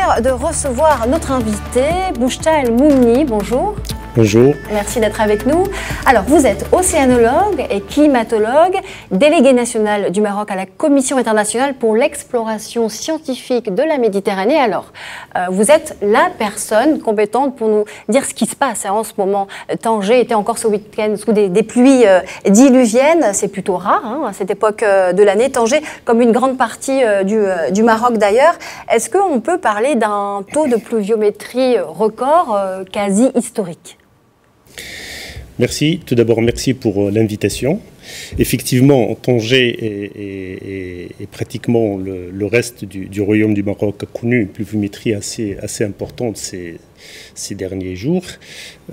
plaisir de recevoir notre invité, Bouchta El Moumni. Bonjour. Bonjour. Merci d'être avec nous. Alors, vous êtes océanologue et climatologue, délégué national du Maroc à la Commission internationale pour l'exploration scientifique de la Méditerranée. Alors, vous êtes la personne compétente pour nous dire ce qui se passe en ce moment. Tanger était encore ce week-end sous des pluies diluviennes. C'est plutôt rare à cette époque de l'année. Tanger, comme une grande partie du Maroc d'ailleurs. Est-ce qu'on peut parler d'un taux de pluviométrie record quasi historique ? Merci. Tout d'abord, merci pour l'invitation. Effectivement, Tanger et pratiquement le reste du Royaume du Maroc a connu une pluviométrie assez importante ces derniers jours.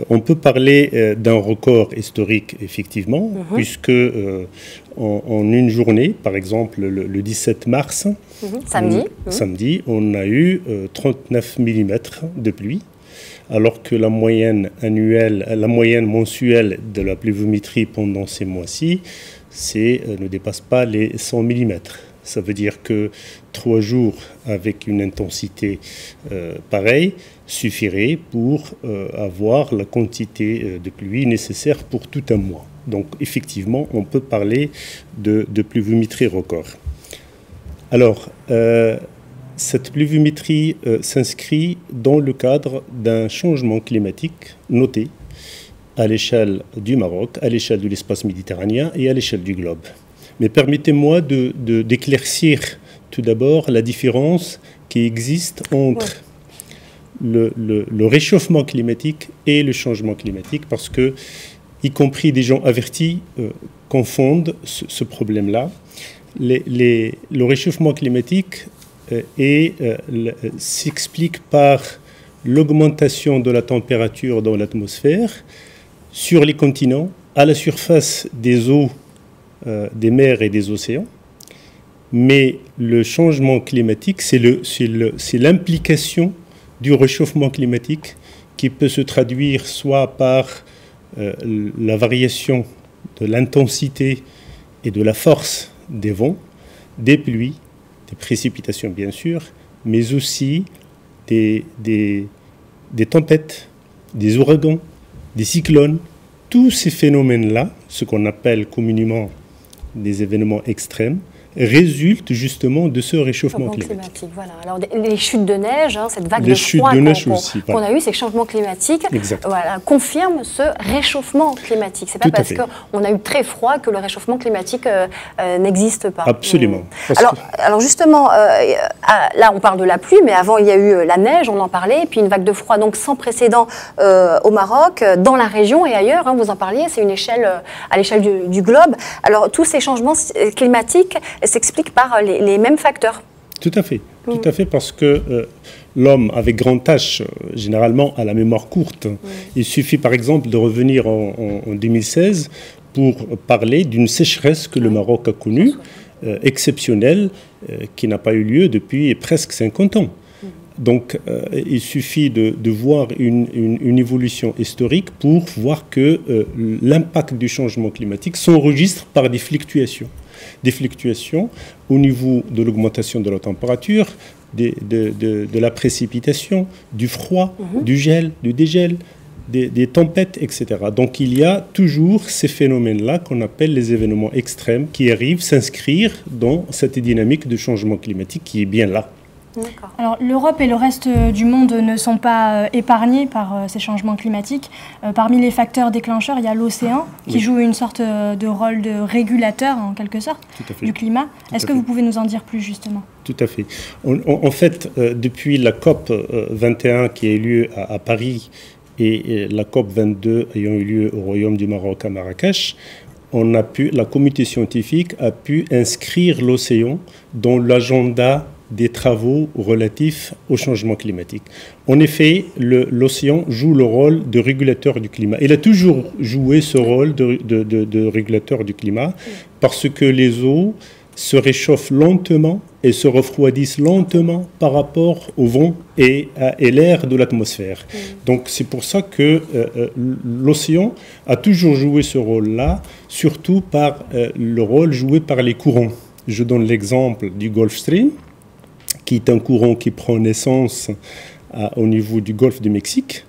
On peut parler d'un record historique, effectivement, puisque en une journée, par exemple le 17 mars, samedi, on a eu 39 mm de pluie. Alors que la moyenne mensuelle de la pluviométrie pendant ces mois-ci, ne dépasse pas les 100 mm. Ça veut dire que 3 jours avec une intensité pareille suffirait pour avoir la quantité de pluie nécessaire pour tout un mois. Donc effectivement, on peut parler de pluviométrie record. Alors, cette pluviométrie s'inscrit dans le cadre d'un changement climatique noté à l'échelle du Maroc, à l'échelle de l'espace méditerranéen et à l'échelle du globe. Mais permettez-moi d'éclaircir tout d'abord la différence qui existe entre le réchauffement climatique et le changement climatique, parce que, y compris des gens avertis, confondent ce problème-là. Le réchauffement climatique s'explique par l'augmentation de la température dans l'atmosphère sur les continents, à la surface des eaux, des mers et des océans. Mais le changement climatique, c'est l'implication du réchauffement climatique qui peut se traduire soit par la variation de l'intensité et de la force des vents, des pluies, des précipitations bien sûr, mais aussi des tempêtes, des ouragans, des cyclones. Tous ces phénomènes-là, ce qu'on appelle communément des événements extrêmes, résultent justement de ce réchauffement climatique. Voilà. Alors, les chutes de neige, cette vague de froid qu'on a eue, ces changements climatiques, confirment ce réchauffement climatique. Ce n'est pas parce qu'on a eu très froid que le réchauffement climatique n'existe pas. Absolument. Alors justement, là on parle de la pluie, mais avant il y a eu la neige, on en parlait, puis une vague de froid donc sans précédent au Maroc, dans la région et ailleurs, vous en parliez, c'est une échelle à l'échelle du globe. Alors tous ces changements climatiques s'explique par les mêmes facteurs. Tout à fait, parce que l'homme avec grand H, généralement, a la mémoire courte. Il suffit par exemple de revenir en 2016 pour parler d'une sécheresse que le Maroc a connue, exceptionnelle, qui n'a pas eu lieu depuis presque 50 ans. Donc, il suffit de voir une évolution historique pour voir que l'impact du changement climatique s'enregistre par des fluctuations au niveau de l'augmentation de la température, de la précipitation, du froid, du gel, du dégel, des tempêtes, etc. Donc il y a toujours ces phénomènes-là qu'on appelle les événements extrêmes qui arrivent s'inscrire dans cette dynamique de changement climatique qui est bien là. Alors l'Europe et le reste du monde ne sont pas épargnés par ces changements climatiques. Parmi les facteurs déclencheurs, il y a l'océan qui joue une sorte de rôle de régulateur en quelque sorte du climat. Est-ce que vous pouvez nous en dire plus justement ? Tout à fait. En fait, depuis la COP 21 qui a eu lieu à Paris et la COP 22 ayant eu lieu au Royaume du Maroc à Marrakech, la communauté scientifique a pu inscrire l'océan dans l'agenda des travaux relatifs au changement climatique. En effet, l'océan joue le rôle de régulateur du climat. Il a toujours joué ce rôle de régulateur du climat parce que les eaux se réchauffent lentement et se refroidissent lentement par rapport au vent et l'air de l'atmosphère. Donc c'est pour ça que l'océan a toujours joué ce rôle-là, surtout par le rôle joué par les courants. Je donne l'exemple du Gulf Stream, qui est un courant qui prend naissance au niveau du golfe du Mexique.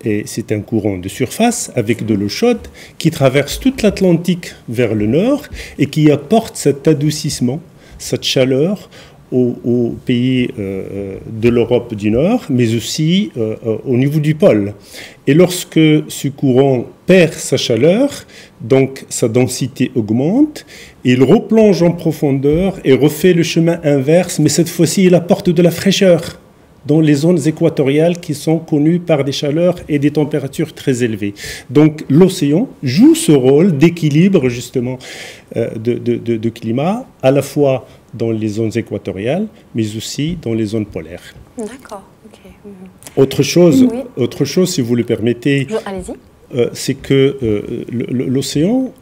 Et c'est un courant de surface avec de l'eau chaude qui traverse toute l'Atlantique vers le nord et qui apporte cet adoucissement, cette chaleur aux pays de l'Europe du Nord, mais aussi au niveau du pôle. Et lorsque ce courant perd sa chaleur, donc sa densité augmente, il replonge en profondeur et refait le chemin inverse, mais cette fois-ci il apporte de la fraîcheur dans les zones équatoriales qui sont connues par des chaleurs et des températures très élevées. Donc l'océan joue ce rôle d'équilibre justement de climat, à la fois dans les zones équatoriales, mais aussi dans les zones polaires. D'accord, ok. Autre chose, si vous le permettez, c'est que l'océan,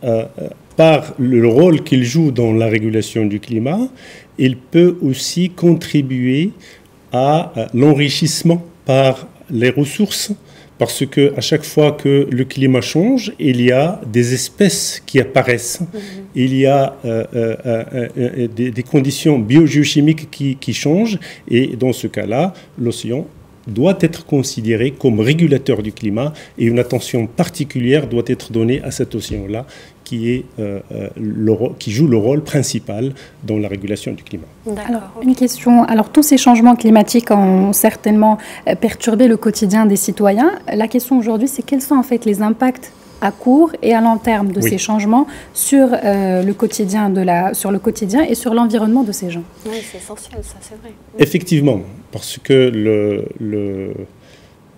par le rôle qu'il joue dans la régulation du climat, il peut aussi contribuer à l'enrichissement par les ressources, parce qu'à chaque fois que le climat change, il y a des espèces qui apparaissent, il y a des conditions biogéochimiques qui changent, et dans ce cas-là, l'océan doit être considéré comme régulateur du climat, et une attention particulière doit être donnée à cet océan-là, qui joue le rôle principal dans la régulation du climat. Alors, une question. Alors, tous ces changements climatiques ont certainement perturbé le quotidien des citoyens. La question aujourd'hui, c'est quels sont en fait les impacts à court et à long terme de ces changements sur le quotidien et sur l'environnement de ces gens. Oui, c'est essentiel, ça, c'est vrai. Effectivement, parce que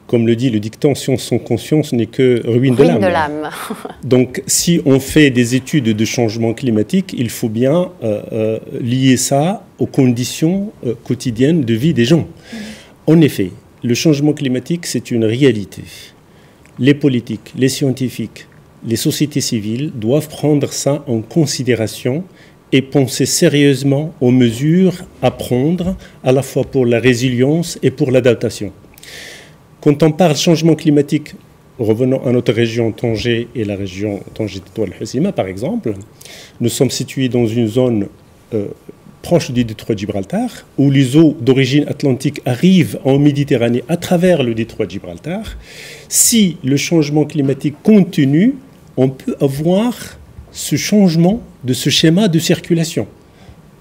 comme le dit le dicton, science sans conscience n'est que ruine de l'âme. Donc, si on fait des études de changement climatique, il faut bien lier ça aux conditions quotidiennes de vie des gens. En effet, le changement climatique, c'est une réalité. Les politiques, les scientifiques, les sociétés civiles doivent prendre ça en considération et penser sérieusement aux mesures à prendre, à la fois pour la résilience et pour l'adaptation. Quand on parle changement climatique, revenons à notre région Tanger et la région Tanger-Tétouan-Hoceima par exemple, nous sommes situés dans une zone proche du détroit de Gibraltar, où les eaux d'origine atlantique arrivent en Méditerranée à travers le détroit de Gibraltar. Si le changement climatique continue, on peut avoir ce changement de ce schéma de circulation.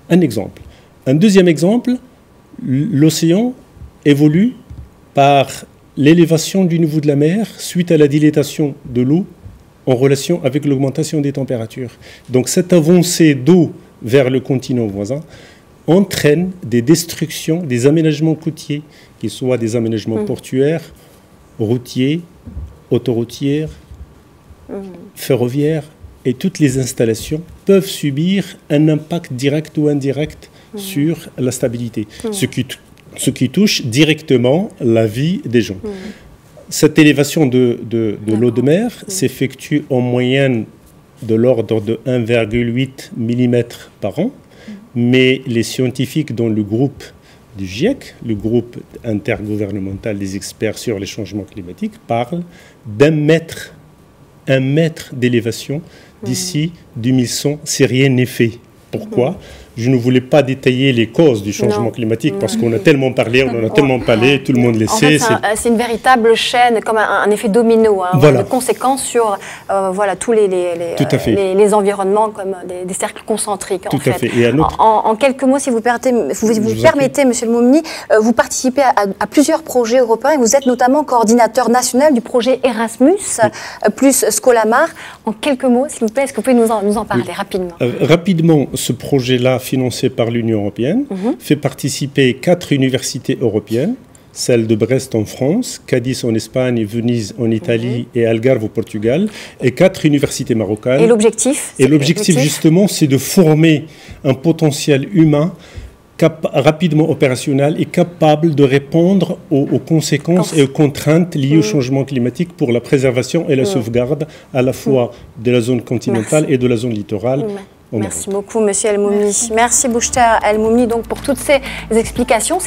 Un exemple. Un deuxième exemple, l'océan évolue par l'élévation du niveau de la mer suite à la dilatation de l'eau en relation avec l'augmentation des températures. Donc cette avancée d'eau vers le continent voisin entraîne des destructions, des aménagements côtiers, qu'ils soient des aménagements portuaires, routiers, autoroutières, ferroviaires, et toutes les installations peuvent subir un impact direct ou indirect sur la stabilité, ce qui touche directement la vie des gens. Cette élévation de l'eau de mer s'effectue en moyenne de l'ordre de 1,8 mm par an, mais les scientifiques dans le groupe du GIEC, le groupe intergouvernemental des experts sur les changements climatiques, parlent d'un mètre d'élévation d'ici 2100 si rien n'est fait. Pourquoi ? Je ne voulais pas détailler les causes du changement climatique parce qu'on a tellement parlé, on en a tellement parlé, tout le monde le sait. C'est une véritable chaîne, comme un effet domino, de conséquences sur tous les environnements, comme des cercles concentriques. Tout à fait. Et en quelques mots, si vous permettez, Monsieur El Moumni, vous participez à plusieurs projets européens et vous êtes notamment coordinateur national du projet Erasmus, plus Scholamar. En quelques mots, s'il vous plaît, est-ce que vous pouvez nous en parler rapidement ? Rapidement, ce projet-là, financé par l'Union européenne, fait participer 4 universités européennes, celle de Brest en France, Cadiz en Espagne, Venise en Italie et Algarve au Portugal, et 4 universités marocaines. Et l'objectif ? Et l'objectif, justement, c'est de former un potentiel humain rapidement opérationnel et capable de répondre aux conséquences et aux contraintes liées au changement climatique pour la préservation et la sauvegarde à la fois de la zone continentale et de la zone littorale. Merci beaucoup, Monsieur El Moumni. Merci Bouchter El Moumni, donc pour toutes ces explications.